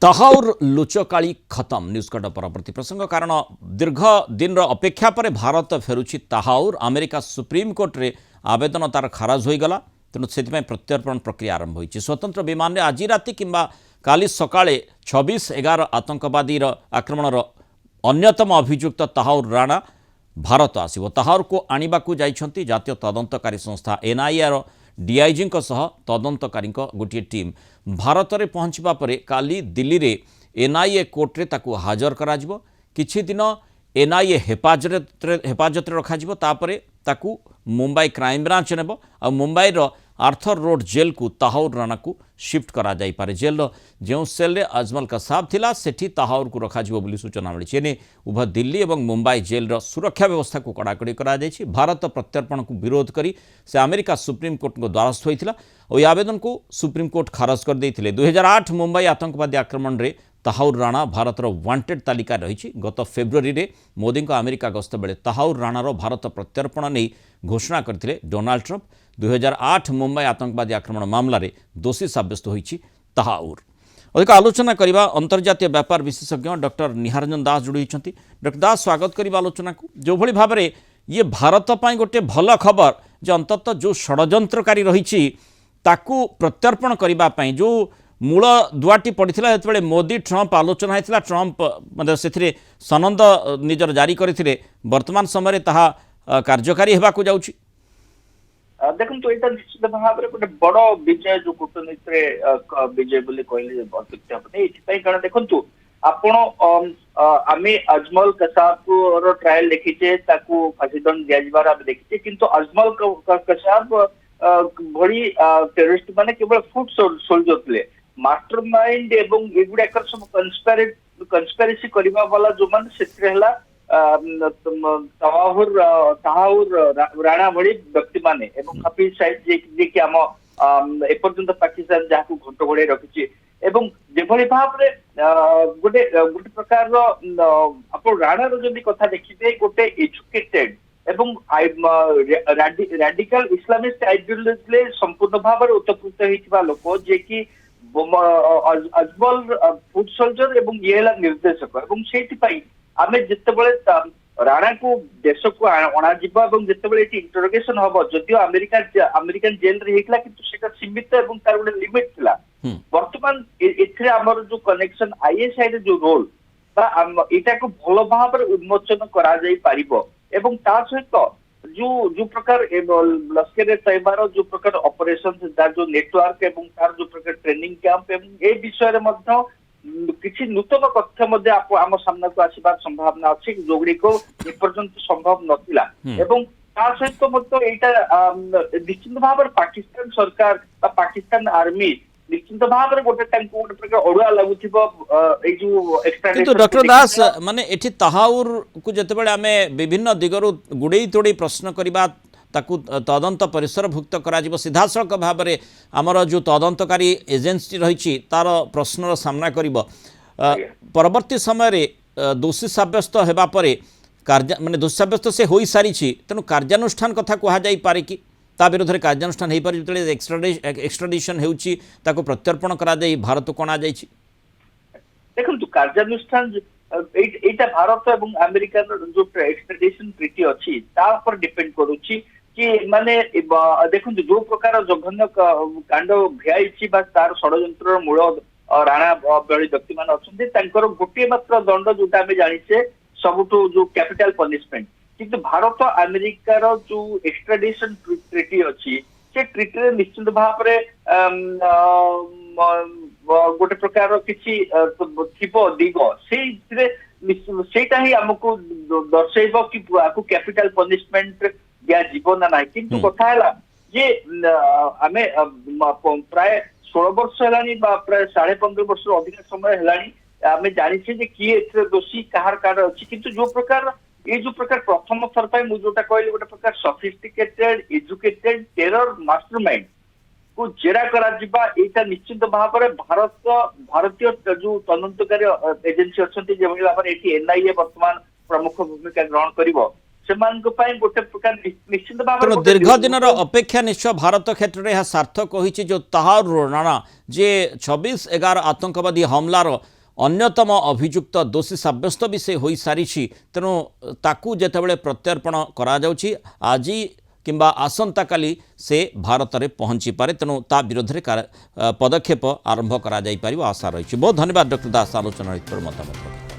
तहाउर लुचकाली खत्म news cut परवर्ती प्रसंग कारण दीर्घ दिन अपेक्षा पर भारत फेरुछि तहाउर अमेरिका सुप्रीम कोर्ट रे आवेदन तार खारज होईगला तेणु से प्रत्यर्पण प्रक्रिया आरंभ होती स्वतंत्र विमान आज राति किंबा काली सकाळे 26/11 आतंकवादी आक्रमणर अन्यतम अभियुक्त तहाउर राणा भारत आसिबो। तहाउर को आनिबाकू जाइछंती जातीय तदंतकारी संस्था एनआईए डीआईजी तदंतकारी गोटे टीम भारत में पहुँचवा पर काली दिल्ली रे एनआईए कोर्ट रे ताकू हाजर करा जिवो। किछि दिन एनआईए हेफाजत रखा तापरे ताकू मुंबई क्राइम ब्रांच नेब आ मुंबई रो आर्थर रोड जेल को तहाउर राणा को शिफ्ट करा जाई पारे। जेल जो सेल रे अजमल कसाब थिला सेठी तहाउर को रखा जिवो बोली सूचना मिली। एने उभय दिल्ली और मुंबई जेल रो सुरक्षा व्यवस्था को कड़ाकड़ी करा जायछि। भारत प्रत्यर्पण को विरोध करी से अमेरिका सुप्रीम कोर्ट को द्वारस्थ होइथिला और आवेदन को सुप्रीम कोर्ट खारज कर देइथिले। 2008 मुंबई आतंकवादी आक्रमण रे तहाउर राणा भारतर वांटेड तालिका रही। गत फेब्रुआरी रे मोदी को अमेरिका गस्त बेले तहाउर राणार भारत प्रत्यर्पण नहीं घोषणा करथिले डोनाल्ड ट्रंप। 2008 मुंबई आतंकवादी आक्रमण मामला रे दोषी साब्यस्त होईछि तहाउर। अधिक आलोचना करबा अंतर्जातीय व्यापार विशेषज्ञ डॉक्टर निहारंजन दास जोड़ी होइछंती। डॉक्टर दास स्वागत करबा आलोचना को। जो भली भाव में ये भारत पई गोटे भल खबर जे अंततः जो षड्यंत्रकारी रही ताकू प्रत्यर्पण करबा पई जो मूल दुआटी पड़ता जो मोदी ट्रंप आलोचना होता ट्रंप मतलब से सनंद निजर जारी करते वर्तमान समय ताहा कार्यकारी होगा जाउछि। देखो तो यहाँ निश्चित भाव में गोटे बड़ विजय जो कूटनीति विजय बोली कहले अत्युक्ति हेनी ये कारण देखु आपण आम अजमल कसाब को ट्रायल देखीचे फांसी दंड दिजार आम देखीचे किंतु अजमल कसाब भली टेररिस्ट माने केवल फुट सोल्जर थे मास्टरमाइंड एवं एगुड़ाक सब कन्स्पिरेसी करबा वाला जो मान से तहाउर राणा भली व्यक्ति माने एवं हफीज साइद जे कि आम एपर्यंत पाकिस्तान जहाँ घंट घोड़े रखी एवं जेभली भाव में गोटे गोटे प्रकार राणार जदि कथा देखिए गोटे एजुकेटेड एवं राडिकल इस्लामिस्ट आइडियोलॉजी संपूर्ण भाव में उत्पृत होता लोक जे कि अजमल फुट सोल्जर एवं ये निर्देशक एवं से आम जिते राणा को देश को अणाजिबा एवं जिते इंटरोगेशन हम जदियो अमेरिकन जेल रे हेतला किंतु सेटा सीमित एवं तार गोटे लिमिट थिला। वर्तमान एथिरे हमर जो कनेक्शन आईएसआई रे जो रोल बा एटा को भलो भाव रे उन्मोचन करा जाई पारिबो एवं ता सहित जो प्रकार लश्कर तैयबार जो प्रकार ऑपरेशन जो नेटवर्क एवं तार जो प्रकार ट्रेनिंग कैंप एवं ए विषय में किसी नूतन तथ्य आम सामना को आसबार संभावना अच्छी जोगुड़ी को एपर्यंत संभव नथिला एवं ता सहित निश्चित भाव में पाकिस्तान सरकार पाकिस्तान आर्मी निश्चित भाव में गोटे गोटे प्रकार अड़ुआ लगुथिबो ए जो किंतु डॉक्टर दास माने एठी तहाउर को जतेबेले आमे विभिन्न दिगरु गुड़े तोड़े प्रश्न करबा ताकू तदंत परिसरभुक्त करा जिवो सीधा सड़क भाव में आमर जो तदंतकारी एजेंसी रही तार प्रश्नर सामना करिवो परवर्ती समय रे दोषी साब्यस्त हेबा परे कार्य माने दोषी साब्यस्त से होई सारी तेणु कार्यानुष्ठान कथा कहा जाई पारे कि ता विरोध में कार्यानुष्ठान हो पारे जो एक्सट्राडिशन होउची ताकू प्रत्यर्पण करा जाई भारत को अणा जाइछि। देखंतु कार्यानुष्ठान एटा भारत एवं अमेरिका जो एक्सट्राडिशन ट्रीटी अच्छी ता पर डिपेंड करूची कि माने देखो जो प्रकार जघन्य कांड भियाई तार षड्यंत्र मूल राणा भली व्यक्ति मान अच्छा गोटे मात्र दंड जोटा आम जाचे सबुठू जो कैपिटल पनिशमेंट किंतु भारत अमेरिकार जो एक्सट्राडिशन ट्रीटी अच्छी से ट्रीटी निश्चित भाव में गोटे प्रकार किसी दिग सेटा ही आमको दर्शेब कि आपको कैपिटल पनिशमेंट दिज्व ना ना किंतु कथा है जे आम प्राय 16 वर्ष है प्राय 15.5 वर्ष अधिक समय है आम जानी किए दोषी कहार कार अच्छी किंतु जो प्रकार ये जो प्रकार प्रथम थर पर मुझे जोटा कहली गोटे प्रकार सफिस्टिकेटेड एजुकेटेड टेरर मास्टरमाइंड को जेरा करा जिबा एटा निश्चित भाव में भारतीय जो तदंतकारी एजेंसी अच्छी जो भाव में एनआईए वर्तमान प्रमुख भूमिका ग्रहण करिवो गोटे प्रकार निश्चित भाव दीर्घ दिन अपेक्षा निश्चय भारत क्षेत्र में यह सार्थक होइछि जो तहाउर राणा जे 26/11 आतंकवादी हमलार अन्यतम अभियुक्त दोषी साब्यस्त भी से हो सारी तेणु ताकू जेतेबेले प्रत्यर्पण करा जाउछि आज किंबा आसंता काली से भारत में पहुँची पारे तेणु ता विरोध में पदक्षेप आरंभ करा जाई पारिबो आशा रही। बहुत धन्यवाद डॉक्टर दास आलोचना मतामत।